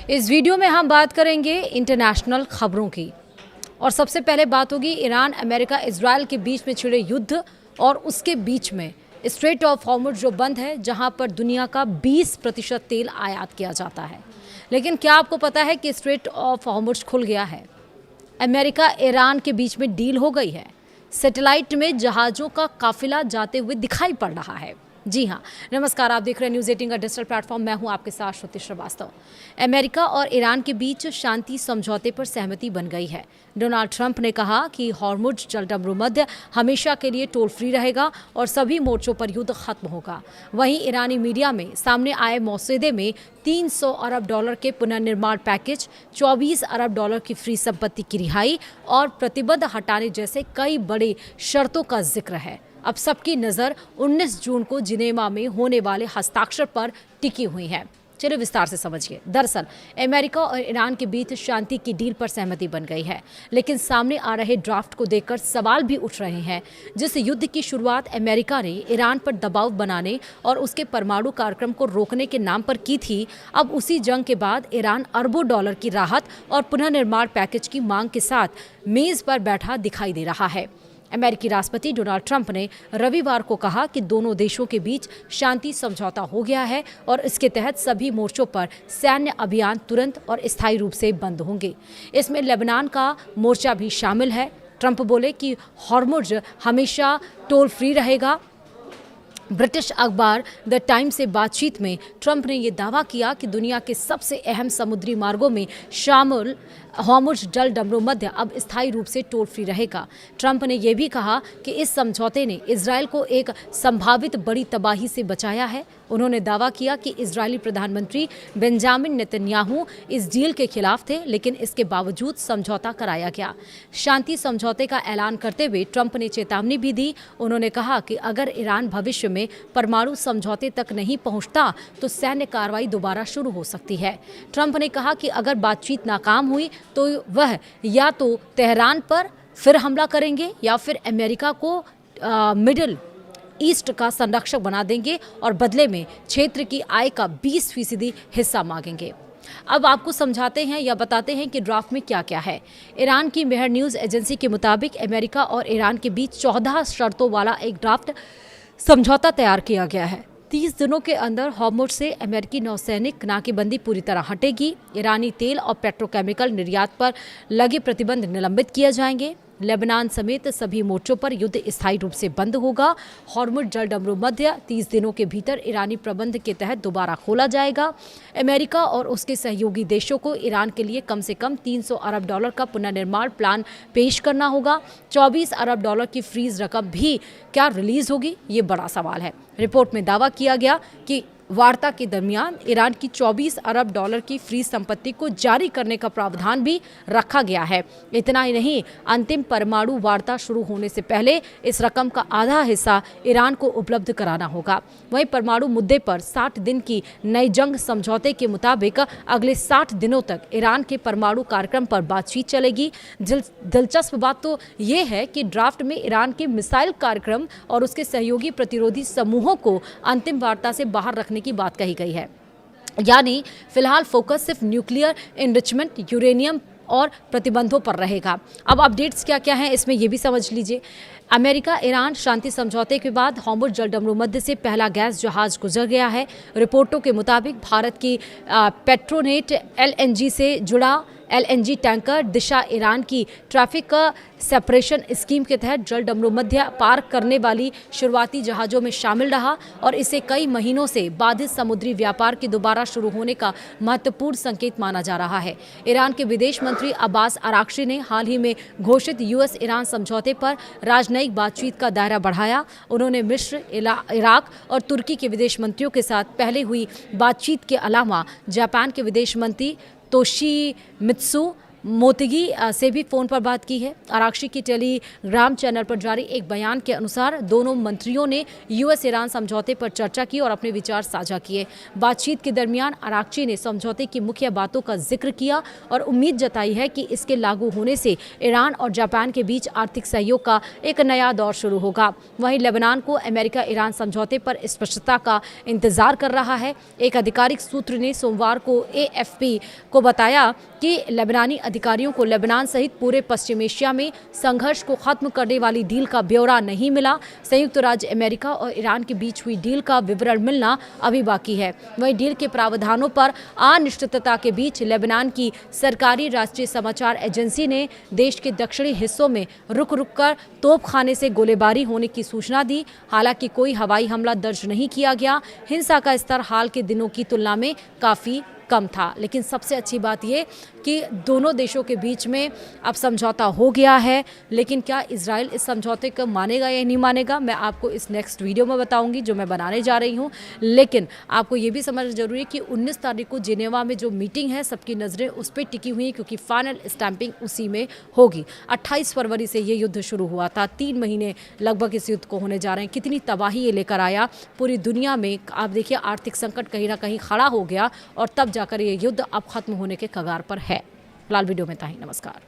इस वीडियो में हम बात करेंगे इंटरनेशनल खबरों की और सबसे पहले बात होगी ईरान, अमेरिका, इजराइल के बीच में छिड़े युद्ध और उसके बीच में स्ट्रेट ऑफ हॉर्मुज़ जो बंद है, जहां पर दुनिया का 20% तेल आयात किया जाता है। लेकिन क्या आपको पता है कि स्ट्रेट ऑफ हॉर्मुज़ खुल गया है? अमेरिका ईरान के बीच में डील हो गई है। सैटेलाइट में जहाज़ों का काफिला जाते हुए दिखाई पड़ रहा है। जी हाँ, नमस्कार, आप देख रहे हैं न्यूज़ 18 का डिजिटल प्लेटफॉर्म। मैं हूं आपके साथ श्रुति श्रीवास्तव। अमेरिका और ईरान के बीच शांति समझौते पर सहमति बन गई है। डोनाल्ड ट्रंप ने कहा कि हॉर्मुज़ जलडमरूमध्य हमेशा के लिए टोल फ्री रहेगा और सभी मोर्चों पर युद्ध खत्म होगा। वहीं ईरानी मीडिया में सामने आए मौसदे में 300 अरब डॉलर के पुनर्निर्माण पैकेज, 24 अरब डॉलर की फ्री संपत्ति की रिहाई और प्रतिबंध हटाने जैसे कई बड़ी शर्तों का जिक्र है। अब सबकी नज़र 19 जून को जिनेवा में होने वाले हस्ताक्षर पर टिकी हुई है। चलिए विस्तार से समझिए। दरअसल अमेरिका और ईरान के बीच शांति की डील पर सहमति बन गई है, लेकिन सामने आ रहे ड्राफ्ट को देखकर सवाल भी उठ रहे हैं। जिस युद्ध की शुरुआत अमेरिका ने ईरान पर दबाव बनाने और उसके परमाणु कार्यक्रम को रोकने के नाम पर की थी, अब उसी जंग के बाद ईरान अरबों डॉलर की राहत और पुनर्निर्माण पैकेज की मांग के साथ मेज पर बैठा दिखाई दे रहा है। अमेरिकी राष्ट्रपति डोनाल्ड ट्रंप ने रविवार को कहा कि दोनों देशों के बीच शांति समझौता हो गया है और इसके तहत सभी मोर्चों पर सैन्य अभियान तुरंत और स्थायी रूप से बंद होंगे। इसमें लेबनान का मोर्चा भी शामिल है। ट्रंप बोले कि हॉर्मुज़ हमेशा टोल फ्री रहेगा। ब्रिटिश अखबार द टाइम्स से बातचीत में ट्रंप ने यह दावा किया कि दुनिया के सबसे अहम समुद्री मार्गों में शामिल हॉर्मुज़ जलडमरूमध्य अब स्थायी रूप से टोल फ्री रहेगा। ट्रंप ने यह भी कहा कि इस समझौते ने इजरायल को एक संभावित बड़ी तबाही से बचाया है। उन्होंने दावा किया कि इजरायली प्रधानमंत्री बेंजामिन नेतन्याहू इस डील के खिलाफ थे, लेकिन इसके बावजूद समझौता कराया गया। शांति समझौते का ऐलान करते हुए ट्रंप ने चेतावनी भी दी। उन्होंने कहा कि अगर ईरान भविष्य में परमाणु समझौते तक नहीं पहुंचता तो सैन्य कार्रवाई दोबारा शुरू हो सकती है। ट्रंप ने कहा कि अगर बातचीत नाकाम हुई तो वह या तो तेहरान पर फिर हमला करेंगे या फिर अमेरिका को मिडिल ईस्ट का संरक्षक बना देंगे और बदले में क्षेत्र की आय का 20% हिस्सा मांगेंगे। अब आपको समझाते हैं या बताते हैं कि ड्राफ्ट में क्या क्या है। ईरान की मेहर न्यूज़ एजेंसी के मुताबिक अमेरिका और ईरान के बीच 14 शर्तों वाला एक ड्राफ्ट समझौता तैयार किया गया है। 30 दिनों के अंदर हॉर्मुज़ से अमेरिकी नौसैनिक नाकेबंदी पूरी तरह हटेगी। ईरानी तेल और पेट्रोकेमिकल निर्यात पर लगे प्रतिबंध निलंबित किए जाएंगे। लेबनान समेत सभी मोर्चों पर युद्ध स्थायी रूप से बंद होगा। हॉर्मुज़ जलडमरूमध्य 30 दिनों के भीतर ईरानी प्रबंध के तहत दोबारा खोला जाएगा। अमेरिका और उसके सहयोगी देशों को ईरान के लिए कम से कम 300 अरब डॉलर का पुनर्निर्माण प्लान पेश करना होगा। 24 अरब डॉलर की फ्रीज रकम भी क्या रिलीज होगी, ये बड़ा सवाल है। रिपोर्ट में दावा किया गया कि वार्ता के दरमियान ईरान की 24 अरब डॉलर की फ्री संपत्ति को जारी करने का प्रावधान भी रखा गया है। इतना ही नहीं, अंतिम परमाणु वार्ता शुरू होने से पहले इस रकम का आधा हिस्सा ईरान को उपलब्ध कराना होगा। वहीं परमाणु मुद्दे पर 60 दिन की नई जंग समझौते के मुताबिक अगले 60 दिनों तक ईरान के परमाणु कार्यक्रम पर बातचीत चलेगी। दिलचस्प बात तो ये है कि ड्राफ्ट में ईरान के मिसाइल कार्यक्रम और उसके सहयोगी प्रतिरोधी समूहों को अंतिम वार्ता से बाहर रखने की बात कही गई है। यानी फिलहाल फोकस सिर्फ न्यूक्लियर एनरिचमेंट, यूरेनियम और प्रतिबंधों पर रहेगा। अब अपडेट्स क्या क्या हैं इसमें ये भी समझ लीजिए। अमेरिका ईरान शांति समझौते के बाद हॉर्मुज़ जलडमरूमध्य से पहला गैस जहाज गुजर गया है। रिपोर्टों के मुताबिक भारत की पेट्रोनेट एलएनजी से जुड़ा एलएनजी टैंकर दिशा ईरान की ट्रैफिक सेपरेशन स्कीम के तहत जलडमरूमध्य पार करने वाली शुरुआती जहाज़ों में शामिल रहा और इसे कई महीनों से बाधित समुद्री व्यापार के दोबारा शुरू होने का महत्वपूर्ण संकेत माना जा रहा है। ईरान के विदेश मंत्री अब्बास अराक्ची ने हाल ही में घोषित यूएस ईरान समझौते पर राजनयिक बातचीत का दायरा बढ़ाया। उन्होंने मिस्र, इराक और तुर्की के विदेश मंत्रियों के साथ पहले हुई बातचीत के अलावा जापान के विदेश मंत्री तोशिमित्सु मोतिगी से भी फ़ोन पर बात की है। आराक्ची की टेलीग्राम चैनल पर जारी एक बयान के अनुसार दोनों मंत्रियों ने यूएस ईरान समझौते पर चर्चा की और अपने विचार साझा किए। बातचीत के दरमियान आराक्ची ने समझौते की मुख्य बातों का जिक्र किया और उम्मीद जताई है कि इसके लागू होने से ईरान और जापान के बीच आर्थिक सहयोग का एक नया दौर शुरू होगा। वहीं लेबनान को अमेरिका ईरान समझौते पर स्पष्टता का इंतजार कर रहा है। एक आधिकारिक सूत्र ने सोमवार को एएफपी को बताया कि लेबनानी अधिकारियों को लेबनान सहित पूरे पश्चिम एशिया में संघर्ष को खत्म करने वाली डील का ब्यौरा नहीं मिला। संयुक्त राज्य अमेरिका और ईरान के बीच हुई डील का विवरण मिलना अभी बाकी है। वहीं डील के प्रावधानों पर अनिश्चितता के बीच लेबनान की सरकारी राष्ट्रीय समाचार एजेंसी ने देश के दक्षिणी हिस्सों में रुक कर तोपखाने से गोलीबारी होने की सूचना दी। हालांकि कोई हवाई हमला दर्ज नहीं किया गया। हिंसा का स्तर हाल के दिनों की तुलना में काफ़ी कम था। लेकिन सबसे अच्छी बात यह कि दोनों देशों के बीच में अब समझौता हो गया है। लेकिन क्या इजराइल इस समझौते को मानेगा या नहीं मानेगा, मैं आपको इस नेक्स्ट वीडियो में बताऊंगी जो मैं बनाने जा रही हूं। लेकिन आपको ये भी समझना जरूरी है कि 19 तारीख को जिनेवा में जो मीटिंग है सबकी नज़रें उस पर टिकी हुई हैं, क्योंकि फाइनल स्टैंपिंग उसी में होगी। 28 फरवरी से ये युद्ध शुरू हुआ था। 3 महीने लगभग इस युद्ध को होने जा रहे हैं। कितनी तबाही ये लेकर आया पूरी दुनिया में। आप देखिए, आर्थिक संकट कहीं ना कहीं खड़ा हो गया और तब जाकर ये युद्ध अब खत्म होने के कगार पर है। फिलहाल वीडियो में था ही। नमस्कार।